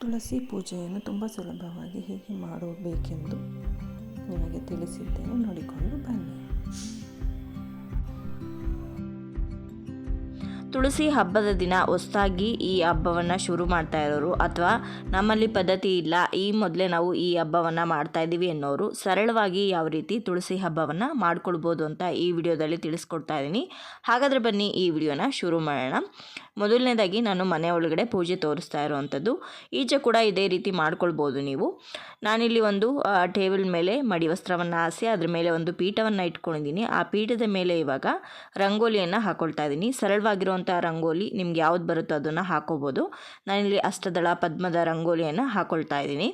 ತುಳಸಿ ಪೂಜೆಯನ್ನು ತುಂಬ ಸುಲಭವಾಗಿ ಹೇಗೆ ಮಾಡಬೇಕೆಂದು ನಿಮಗೆ ತಿಳಿಸಿದ್ದೇನೆ, ನೋಡಿಕೊಂಡು ಬನ್ನಿ. ತುಳಸಿ ಹಬ್ಬದ ದಿನ ಹೊಸದಾಗಿ ಈ ಹಬ್ಬವನ್ನು ಶುರು ಮಾಡ್ತಾ ಇರೋರು ಅಥವಾ ನಮ್ಮಲ್ಲಿ ಪದ್ಧತಿ ಇಲ್ಲ, ಈ ಮೊದಲೇ ನಾವು ಈ ಹಬ್ಬವನ್ನು ಮಾಡ್ತಾ ಇದ್ದೀವಿ ಅನ್ನೋರು ಸರಳವಾಗಿ ಯಾವ ರೀತಿ ತುಳಸಿ ಹಬ್ಬವನ್ನು ಮಾಡ್ಕೊಳ್ಬೋದು ಅಂತ ಈ ವಿಡಿಯೋದಲ್ಲಿ ತಿಳಿಸ್ಕೊಡ್ತಾ ಇದ್ದೀನಿ. ಹಾಗಾದರೆ ಬನ್ನಿ ಈ ವಿಡಿಯೋನ ಶುರು ಮಾಡೋಣ. ಮೊದಲನೇದಾಗಿ ನಾನು ಮನೆ ಒಳಗಡೆ ಪೂಜೆ ತೋರಿಸ್ತಾ ಇರೋವಂಥದ್ದು. ಈಚೆ ಕೂಡ ಇದೇ ರೀತಿ ಮಾಡ್ಕೊಳ್ಬೋದು ನೀವು. ನಾನಿಲ್ಲಿ ಒಂದು ಟೇಬಲ್ ಮೇಲೆ ಮಡಿ ವಸ್ತ್ರವನ್ನು ಹಾಸಿ ಅದ್ರ ಮೇಲೆ ಒಂದು ಪೀಠವನ್ನು ಇಟ್ಕೊಂಡಿದ್ದೀನಿ. ಆ ಪೀಠದ ಮೇಲೆ ಇವಾಗ ರಂಗೋಲಿಯನ್ನು ಹಾಕೊಳ್ತಾ ಇದ್ದೀನಿ. ಸರಳವಾಗಿರುವಂಥ ರಂಗೋಲಿ ನಿಮ್ಗೆ ಯಾವ್ದು ಬರುತ್ತೋ ಅದನ್ನು ಹಾಕೋಬೋದು. ನಾನಿಲ್ಲಿ ಅಷ್ಟದಳ ಪದ್ಮದ ರಂಗೋಲಿಯನ್ನು ಹಾಕೊಳ್ತಾ ಇದ್ದೀನಿ.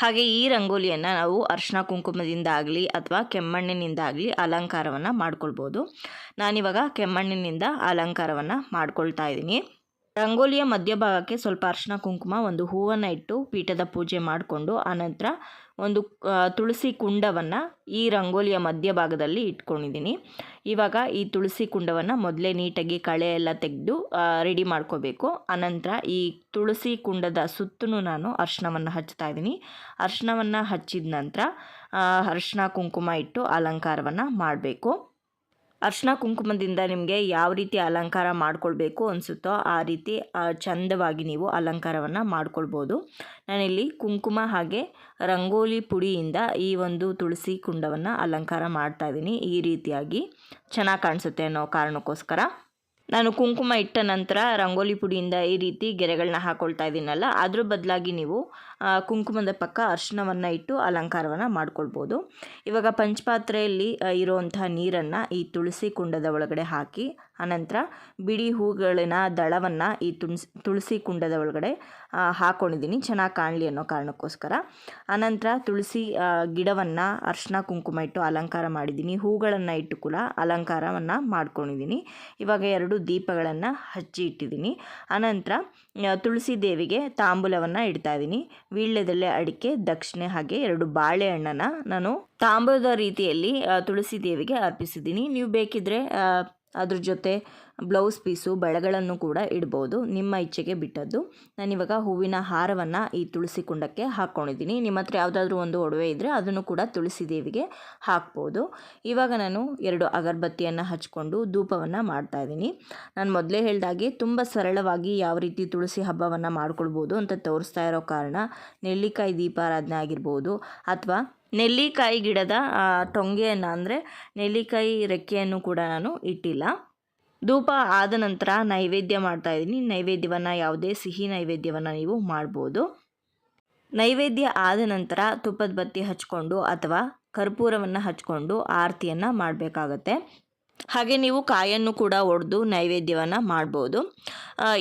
ಹಾಗೆ ಈ ರಂಗೋಲಿಯನ್ನು ನಾವು ಅರಿಶಿನ ಕುಂಕುಮದಿಂದ ಆಗಲಿ ಅಥವಾ ಕೆಮ್ಮಣ್ಣಿನಿಂದ ಆಗಲಿ ಅಲಂಕಾರವನ್ನು ಮಾಡ್ಕೊಳ್ಬೋದು. ನಾನಿವಾಗ ಕೆಮ್ಮಣ್ಣಿನಿಂದ ಅಲಂಕಾರವನ್ನು ಮಾಡ್ಕೊಳ್ತಾ ಇದ್ದೀನಿ. ರಂಗೋಲಿಯ ಮಧ್ಯಭಾಗಕ್ಕೆ ಸ್ವಲ್ಪ ಅರಿಶಿನ ಕುಂಕುಮ, ಒಂದು ಹೂವನ್ನು ಇಟ್ಟು ಪೀಠದ ಪೂಜೆ ಮಾಡಿಕೊಂಡು ಆನಂತರ ಒಂದು ತುಳಸಿ ಕುಂಡವನ್ನು ಈ ರಂಗೋಲಿಯ ಮಧ್ಯಭಾಗದಲ್ಲಿ ಇಟ್ಕೊಂಡಿದ್ದೀನಿ. ಇವಾಗ ಈ ತುಳಸಿ ಕುಂಡವನ್ನು ಮೊದಲೇ ನೀಟಾಗಿ ಕಳೆ ಎಲ್ಲ ತೆಗೆದು ರೆಡಿ ಮಾಡ್ಕೋಬೇಕು. ಆನಂತರ ಈ ತುಳಸಿ ಕುಂಡದ ಸುತ್ತಲೂ ನಾನು ಅರಿಶಿನವನ್ನು ಹಚ್ತಾ ಇದ್ದೀನಿ. ಅರಿಶಿನವನ್ನು ಹಚ್ಚಿದ ನಂತರ ಅರಿಶಿನ ಕುಂಕುಮ ಇಟ್ಟು ಅಲಂಕಾರವನ್ನು ಮಾಡಬೇಕು. ಅರಿಶಿನ ಕುಂಕುಮದಿಂದ ನಿಮಗೆ ಯಾವ ರೀತಿ ಅಲಂಕಾರ ಮಾಡ್ಕೊಳ್ಬೇಕು ಅನಿಸುತ್ತೋ ಆ ರೀತಿ ಚಂದವಾಗಿ ನೀವು ಅಲಂಕಾರವನ್ನು ಮಾಡ್ಕೊಳ್ಬೋದು. ನಾನಿಲ್ಲಿ ಕುಂಕುಮ ಹಾಗೆ ರಂಗೋಲಿ ಪುಡಿಯಿಂದ ಈ ಒಂದು ತುಳಸಿ ಕುಂಡವನ್ನು ಅಲಂಕಾರ ಮಾಡ್ತಾ ಇದ್ದೀನಿ. ಈ ರೀತಿಯಾಗಿ ಚೆನ್ನಾಗಿ ಕಾಣಿಸುತ್ತೆ ಅನ್ನೋ ಕಾರಣಕ್ಕೋಸ್ಕರ ನಾನು ಕುಂಕುಮ ಇಟ್ಟ ನಂತರ ರಂಗೋಲಿ ಪುಡಿಯಿಂದ ಈ ರೀತಿ ಗೆರೆಗಳನ್ನ ಹಾಕೊಳ್ತಾ ಇದ್ದೀನಲ್ಲ, ಅದ್ರ ಬದಲಾಗಿ ನೀವು ಕುಂಕುಮದ ಪಕ್ಕ ಅರಿಶಿನವನ್ನು ಇಟ್ಟು ಅಲಂಕಾರವನ್ನು ಮಾಡ್ಕೊಳ್ಬೋದು. ಇವಾಗ ಪಂಚಪಾತ್ರೆಯಲ್ಲಿ ಇರುವಂತಹ ನೀರನ್ನು ಈ ತುಳಸಿ ಕುಂಡದ ಒಳಗಡೆ ಹಾಕಿ ಆನಂತರ ಬಿಡಿ ಹೂಗಳಿನ ದಳವನ್ನು ಈ ತುಳಸಿ ಕುಂಡದ ಒಳಗಡೆ ಹಾಕ್ಕೊಂಡಿದ್ದೀನಿ, ಚೆನ್ನಾಗಿ ಕಾಣಲಿ ಅನ್ನೋ ಕಾರಣಕ್ಕೋಸ್ಕರ. ಆನಂತರ ತುಳಸಿ ಗಿಡವನ್ನು ಅರಿಶಿನ ಕುಂಕುಮ ಇಟ್ಟು ಅಲಂಕಾರ ಮಾಡಿದ್ದೀನಿ. ಹೂಗಳನ್ನು ಇಟ್ಟು ಕೂಡ ಅಲಂಕಾರವನ್ನು ಮಾಡ್ಕೊಂಡಿದ್ದೀನಿ. ಇವಾಗ 2 ದೀಪಗಳನ್ನು ಹಚ್ಚಿ ಇಟ್ಟಿದ್ದೀನಿ. ಆನಂತರ ತುಳಸಿ ದೇವಿಗೆ ತಾಂಬೂಲವನ್ನು ಇಡ್ತಾ ಇದ್ದೀನಿ. ವೀಳ್ಯದೆಲೆ, ಅಡಿಕೆ, ದಕ್ಷಿಣೆ ಹಾಗೆ 2 ಬಾಳೆಹಣ್ಣನ್ನು ನಾನು ತಾಂಬೂಲದ ರೀತಿಯಲ್ಲಿ ತುಳಸಿ ದೇವಿಗೆ ಅರ್ಪಿಸಿದ್ದೀನಿ. ನೀವು ಬೇಕಿದ್ದರೆ ಅದ್ರ ಜೊತೆ ಬ್ಲೌಸ್ ಪೀಸು ಬಳೆಗಳನ್ನು ಕೂಡ ಇಡ್ಬೋದು, ನಿಮ್ಮ ಇಚ್ಛೆಗೆ ಬಿಟ್ಟದ್ದು. ನಾನಿವಾಗ ಹೂವಿನ ಹಾರವನ್ನು ಈ ತುಳಸಿ ಕುಂಡಕ್ಕೆ ಹಾಕ್ಕೊಂಡಿದ್ದೀನಿ. ನಿಮ್ಮ ಹತ್ರ ಯಾವುದಾದ್ರೂ ಒಂದು ಒಡವೆ ಇದ್ದರೆ ಅದನ್ನು ಕೂಡ ತುಳಸಿ ದೇವಿಗೆ ಹಾಕ್ಬೋದು. ಇವಾಗ ನಾನು 2 ಅಗರಬತ್ತಿಯನ್ನು ಹಚ್ಕೊಂಡು ಧೂಪವನ್ನು ಮಾಡ್ತಾ ಇದ್ದೀನಿ. ನಾನು ಮೊದಲೇ ಹೇಳಿದಾಗೆ ತುಂಬ ಸರಳವಾಗಿ ಯಾವ ರೀತಿ ತುಳಸಿ ಹಬ್ಬವನ್ನು ಮಾಡ್ಕೊಳ್ಬೋದು ಅಂತ ತೋರಿಸ್ತಾ ಇರೋ ಕಾರಣ ನೆಲ್ಲಿಕಾಯಿ ದೀಪಾರಾಧನೆ ಆಗಿರ್ಬೋದು ಅಥವಾ ನೆಲ್ಲಿಕಾಯಿ ಗಿಡದ ಟೊಂಗೆಯನ್ನು ಅಂದರೆ ನೆಲ್ಲಿಕಾಯಿ ರೆಕ್ಕೆಯನ್ನು ಕೂಡ ನಾನು ಇಟ್ಟಿಲ್ಲ. ಧೂಪ ಆದ ನಂತರ ನೈವೇದ್ಯ ಮಾಡ್ತಾಯಿದ್ದೀನಿ. ನೈವೇದ್ಯವನ್ನು ಯಾವುದೇ ಸಿಹಿ ನೈವೇದ್ಯವನ್ನು ನೀವು ಮಾಡ್ಬೋದು. ನೈವೇದ್ಯ ಆದ ನಂತರ ತುಪ್ಪದ ಬತ್ತಿ ಹಚ್ಕೊಂಡು ಅಥವಾ ಕರ್ಪೂರವನ್ನು ಹಚ್ಕೊಂಡು ಆರತಿಯನ್ನು ಮಾಡಬೇಕಾಗತ್ತೆ. ಹಾಗೆ ನೀವು ಕಾಯನ್ನು ಕೂಡ ಒಡೆದು ನೈವೇದ್ಯವನ್ನು ಮಾಡ್ಬೋದು.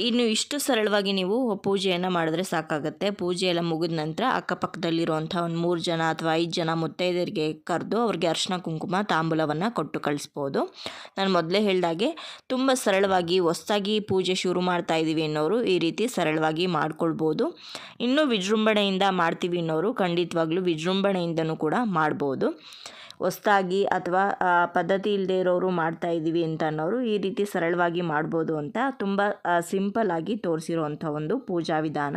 ಇನ್ನು ಇಷ್ಟು ಸರಳವಾಗಿ ನೀವು ಪೂಜೆಯನ್ನು ಮಾಡಿದ್ರೆ ಸಾಕಾಗುತ್ತೆ. ಪೂಜೆ ಎಲ್ಲ ಮುಗಿದ ನಂತರ ಅಕ್ಕಪಕ್ಕದಲ್ಲಿರುವಂಥ ಒಂದು 3 ಜನ ಅಥವಾ 5 ಜನ ಮುತ್ತೈದರಿಗೆ ಕರೆದು ಅವ್ರಿಗೆ ಅರಿಶಿನ ಕುಂಕುಮ ತಾಂಬೂಲವನ್ನು ಕೊಟ್ಟು ಕಳಿಸ್ಬೋದು. ನಾನು ಮೊದಲೇ ಹೇಳಿದಾಗೆ ತುಂಬ ಸರಳವಾಗಿ ಹೊಸದಾಗಿ ಪೂಜೆ ಶುರು ಮಾಡ್ತಾ ಇದ್ದೀವಿ ಅನ್ನೋರು ಈ ರೀತಿ ಸರಳವಾಗಿ ಮಾಡ್ಕೊಳ್ಬೋದು. ಇನ್ನೂ ವಿಜೃಂಭಣೆಯಿಂದ ಮಾಡ್ತೀವಿ ಅನ್ನೋರು ಖಂಡಿತವಾಗ್ಲೂ ವಿಜೃಂಭಣೆಯಿಂದನೂ ಕೂಡ ಮಾಡ್ಬೋದು. ಹೊಸದಾಗಿ ಅಥವಾ ಪದ್ಧತಿ ಇಲ್ಲದೆ ಇರೋರು ಮಾಡ್ತಾ ಇದ್ದೀವಿ ಅಂತ ಅನ್ನೋರು ಈ ರೀತಿ ಸರಳವಾಗಿ ಮಾಡ್ಬೋದು ಅಂತ ತುಂಬ ಸಿಂಪಲ್ ಆಗಿ ತೋರಿಸಿರುವಂಥ ಒಂದು ಪೂಜಾ ವಿಧಾನ.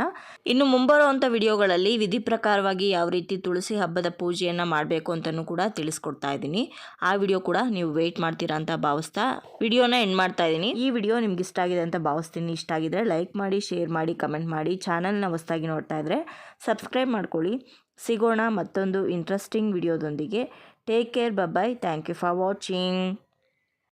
ಇನ್ನು ಮುಂಬರುವಂಥ ವಿಡಿಯೋಗಳಲ್ಲಿ ವಿಧಿ ಪ್ರಕಾರವಾಗಿ ಯಾವ ರೀತಿ ತುಳಸಿ ಹಬ್ಬದ ಪೂಜೆಯನ್ನು ಮಾಡಬೇಕು ಅಂತಲೂ ಕೂಡ ತಿಳಿಸ್ಕೊಡ್ತಾ ಇದ್ದೀನಿ. ಆ ವಿಡಿಯೋ ಕೂಡ ನೀವು ವೆಯ್ಟ್ ಮಾಡ್ತೀರಾ ಅಂತ ಭಾವಿಸ್ತಾ ವಿಡಿಯೋನ ಎಂಡ್ ಮಾಡ್ತಾ ಇದ್ದೀನಿ. ಈ ವಿಡಿಯೋ ನಿಮ್ಗೆ ಇಷ್ಟ ಆಗಿದೆ ಅಂತ ಭಾವಿಸ್ತೀನಿ. ಇಷ್ಟ ಆಗಿದ್ರೆ ಲೈಕ್ ಮಾಡಿ, ಶೇರ್ ಮಾಡಿ, ಕಮೆಂಟ್ ಮಾಡಿ. ಚಾನಲ್ನ ಹೊಸದಾಗಿ ನೋಡ್ತಾ ಇದ್ದರೆ ಸಬ್ಸ್ಕ್ರೈಬ್ ಮಾಡ್ಕೊಳ್ಳಿ. ಸಿಗೋಣ ಮತ್ತೊಂದು ಇಂಟ್ರೆಸ್ಟಿಂಗ್ ವಿಡಿಯೋದೊಂದಿಗೆ. Take care, bye. Thank you for watching.